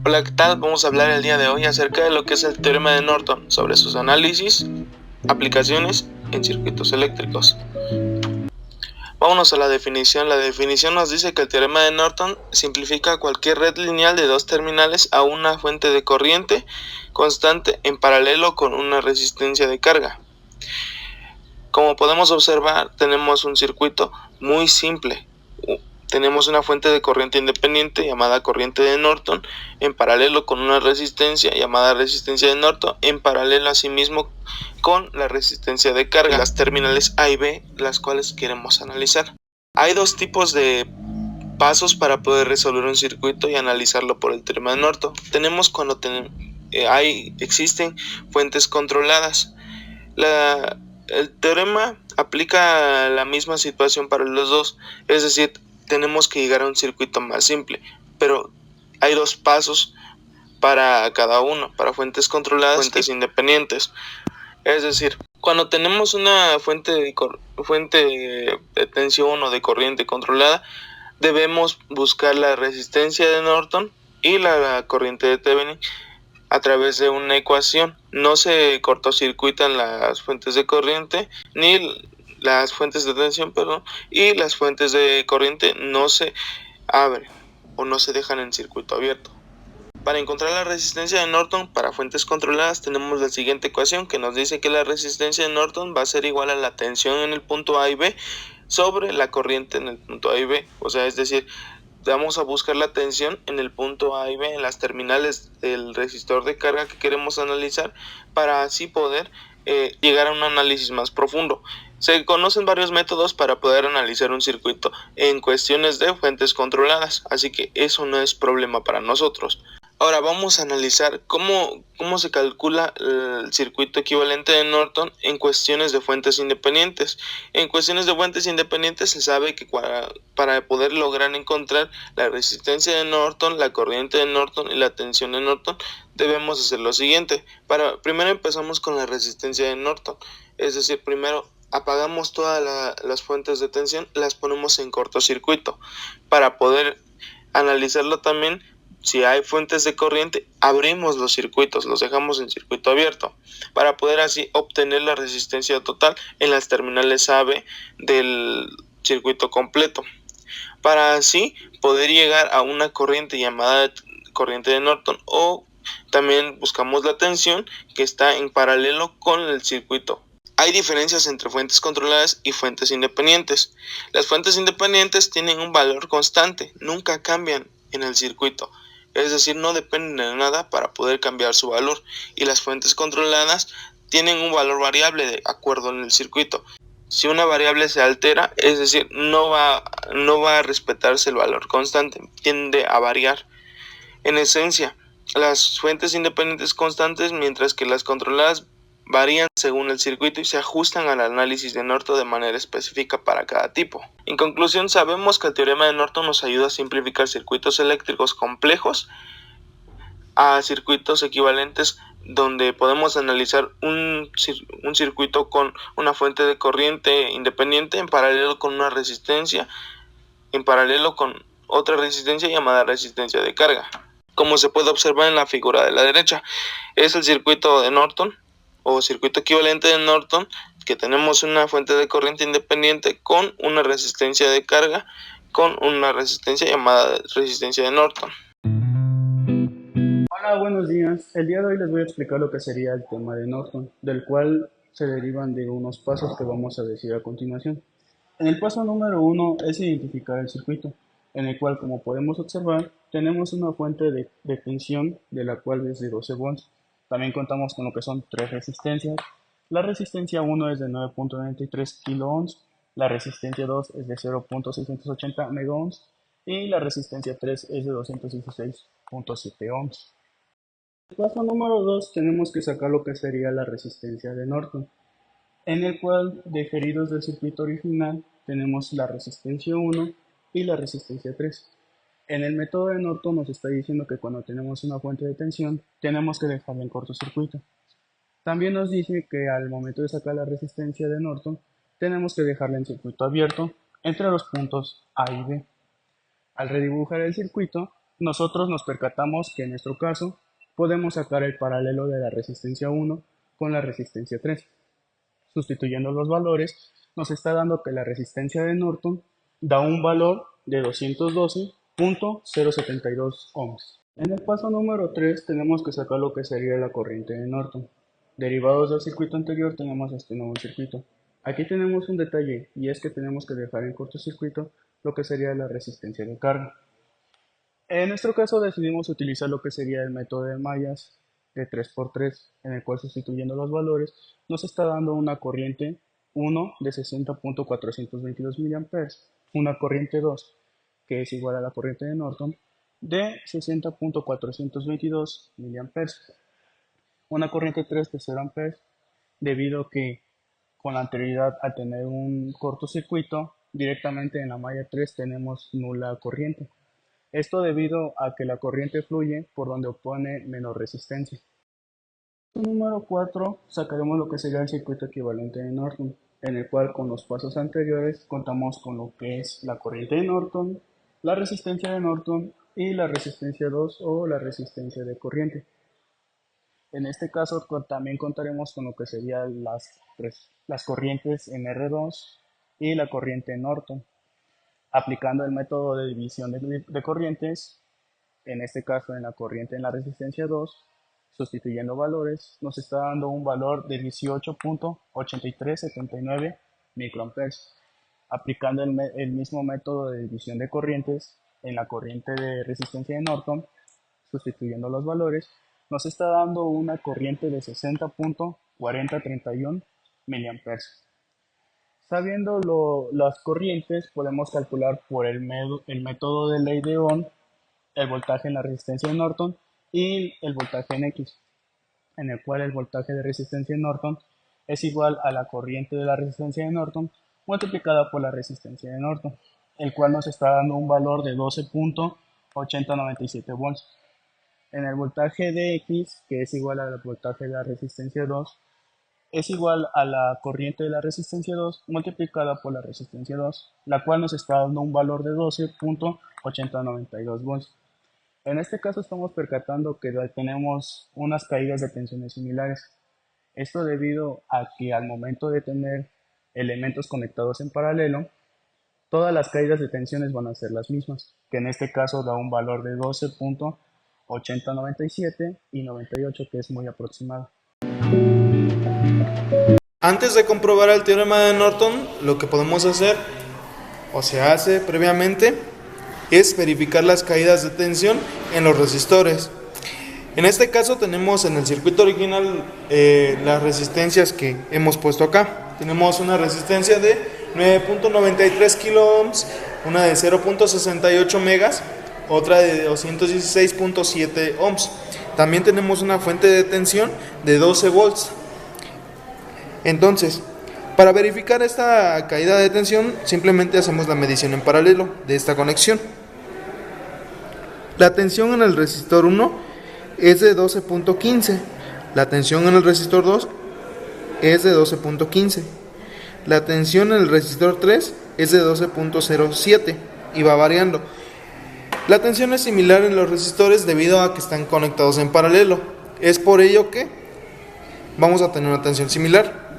Hola, ¿qué tal? Vamos a hablar el día de hoy acerca de lo que es el teorema de Norton, sobre sus análisis, aplicaciones en circuitos eléctricos. Vámonos a la definición. La definición nos dice que el teorema de Norton simplifica cualquier red lineal de dos terminales a una fuente de corriente constante en paralelo con una resistencia de carga. Como podemos observar, tenemos un circuito muy simple. Tenemos una fuente de corriente independiente llamada corriente de Norton en paralelo con una resistencia llamada resistencia de Norton en paralelo asimismo con la resistencia de carga, las terminales A y B, las cuales queremos analizar. Hay dos tipos de pasos para poder resolver un circuito y analizarlo por el teorema de Norton. Tenemos cuando existen fuentes controladas. El teorema aplica la misma situación para los dos, es decir, tenemos que llegar a un circuito más simple, pero hay dos pasos para cada uno, para fuentes controladas y fuentes independientes. Es decir, cuando tenemos una fuente de tensión o de corriente controlada, debemos buscar la resistencia de Norton y la corriente de Thevenin a través de una ecuación. No se cortocircuitan las fuentes de corriente ni las fuentes de tensión, y las fuentes de corriente no se abren o no se dejan en circuito abierto. Para encontrar la resistencia de Norton para fuentes controladas tenemos la siguiente ecuación que nos dice que la resistencia de Norton va a ser igual a la tensión en el punto A y B sobre la corriente en el punto A y B. O sea, es decir, vamos a buscar la tensión en el punto A y B, en las terminales del resistor de carga que queremos analizar, para así poder llegar a un análisis más profundo. Se conocen varios métodos para poder analizar un circuito en cuestiones de fuentes controladas, así que eso no es problema para nosotros. Ahora vamos a analizar cómo se calcula el circuito equivalente de Norton en cuestiones de fuentes independientes. En cuestiones de fuentes independientes se sabe que para poder lograr encontrar la resistencia de Norton, la corriente de Norton y la tensión de Norton, debemos hacer lo siguiente. Primero empezamos con la resistencia de Norton, es decir, primero apagamos todas las fuentes de tensión, las ponemos en cortocircuito. Para poder analizarlo también, si hay fuentes de corriente, abrimos los circuitos, los dejamos en circuito abierto, para poder así obtener la resistencia total en las terminales A-B del circuito completo, para así poder llegar a una corriente llamada corriente de Norton, o también buscamos la tensión que está en paralelo con el circuito. Hay diferencias entre fuentes controladas y fuentes independientes. Las fuentes independientes tienen un valor constante, nunca cambian en el circuito, es decir, no dependen de nada para poder cambiar su valor, y las fuentes controladas tienen un valor variable de acuerdo en el circuito. Si una variable se altera, es decir, no va a respetarse el valor constante, tiende a variar. En esencia, las fuentes independientes constantes, mientras que las controladas varían según el circuito y se ajustan al análisis de Norton de manera específica para cada tipo. En conclusión, sabemos que el teorema de Norton nos ayuda a simplificar circuitos eléctricos complejos a circuitos equivalentes, donde podemos analizar un circuito con una fuente de corriente independiente en paralelo con una resistencia, en paralelo con otra resistencia llamada resistencia de carga. Como se puede observar en la figura de la derecha, es el circuito de Norton o circuito equivalente de Norton, que tenemos una fuente de corriente independiente con una resistencia de carga, con una resistencia llamada resistencia de Norton. Hola, buenos días. El día de hoy les voy a explicar lo que sería el tema de Norton, del cual se derivan de unos pasos que vamos a decir a continuación. En el paso número 1 es identificar el circuito, en el cual, como podemos observar, tenemos una fuente de tensión de la cual es de 12 volts. También contamos con lo que son tres resistencias. La resistencia 1 es de 9.93 kiloohms, la resistencia 2 es de 0.680 megaohms y la resistencia 3 es de 216.7 ohms. En el paso número 2 tenemos que sacar lo que sería la resistencia de Norton, en el cual, diferidos del circuito original, tenemos la resistencia 1 y la resistencia 3. En el método de Norton nos está diciendo que cuando tenemos una fuente de tensión, tenemos que dejarla en cortocircuito. También nos dice que al momento de sacar la resistencia de Norton, tenemos que dejarla en circuito abierto entre los puntos A y B. Al redibujar el circuito, nosotros nos percatamos que en nuestro caso podemos sacar el paralelo de la resistencia 1 con la resistencia 3. Sustituyendo los valores, nos está dando que la resistencia de Norton da un valor de 212.072 ohms. En el paso número 3 tenemos que sacar lo que sería la corriente de Norton. Derivados del circuito anterior tenemos este nuevo circuito. Aquí tenemos un detalle, y es que tenemos que dejar en cortocircuito lo que sería la resistencia de carga. En nuestro caso decidimos utilizar lo que sería el método de mallas de 3×3, en el cual, sustituyendo los valores, nos está dando una corriente 1 de 60.422 mA, una corriente 2, que es igual a la corriente de Norton, de 60.422 mA, una corriente 3 de 0 A, debido a que con anterioridad a tener un cortocircuito, directamente en la malla 3 tenemos nula corriente. Esto debido a que la corriente fluye por donde opone menor resistencia. Número 4, sacaremos lo que sería el circuito equivalente de Norton, en el cual con los pasos anteriores contamos con lo que es la corriente de Norton, la resistencia de Norton y la resistencia 2 o la resistencia de corriente. En este caso también contaremos con lo que serían las corrientes en R2 y la corriente en Norton. Aplicando el método de división de corrientes, en este caso en la corriente en la resistencia 2, sustituyendo valores, nos está dando un valor de 18.8379 microamperes. Aplicando el mismo método de división de corrientes en la corriente de resistencia de Norton, sustituyendo los valores, nos está dando una corriente de 60.4031 miliamperes. Sabiendo las corrientes, podemos calcular por el método de ley de Ohm el voltaje en la resistencia de Norton y el voltaje en X, en el cual el voltaje de resistencia de Norton es igual a la corriente de la resistencia de Norton multiplicada por la resistencia de Norton, el cual nos está dando un valor de 12.8097 volts. En el voltaje de X, que es igual al voltaje de la resistencia 2, es igual a la corriente de la resistencia 2 multiplicada por la resistencia 2, la cual nos está dando un valor de 12.8092 volts. En este caso estamos percatando que tenemos unas caídas de tensiones similares. Esto debido a que al momento de tener elementos conectados en paralelo, todas las caídas de tensiones van a ser las mismas, que en este caso da un valor de 12.8097 y 98, que es muy aproximado. Antes de comprobar el teorema de Norton, lo que podemos hacer, o se hace previamente, es verificar las caídas de tensión en los resistores. En este caso tenemos en el circuito original las resistencias que hemos puesto acá. Tenemos una resistencia de 9.93 kiloohms, una de 0.68 megas, otra de 216.7 ohms. También tenemos una fuente de tensión de 12 volts. Entonces, para verificar esta caída de tensión, simplemente hacemos la medición en paralelo de esta conexión. La tensión en el resistor 1 es de 12.15, la tensión en el resistor 2 es de 12.15, la tensión en el resistor 3 es de 12.07 y va variando. La tensión es similar en los resistores debido a que están conectados en paralelo. Es por ello que vamos a tener una tensión similar.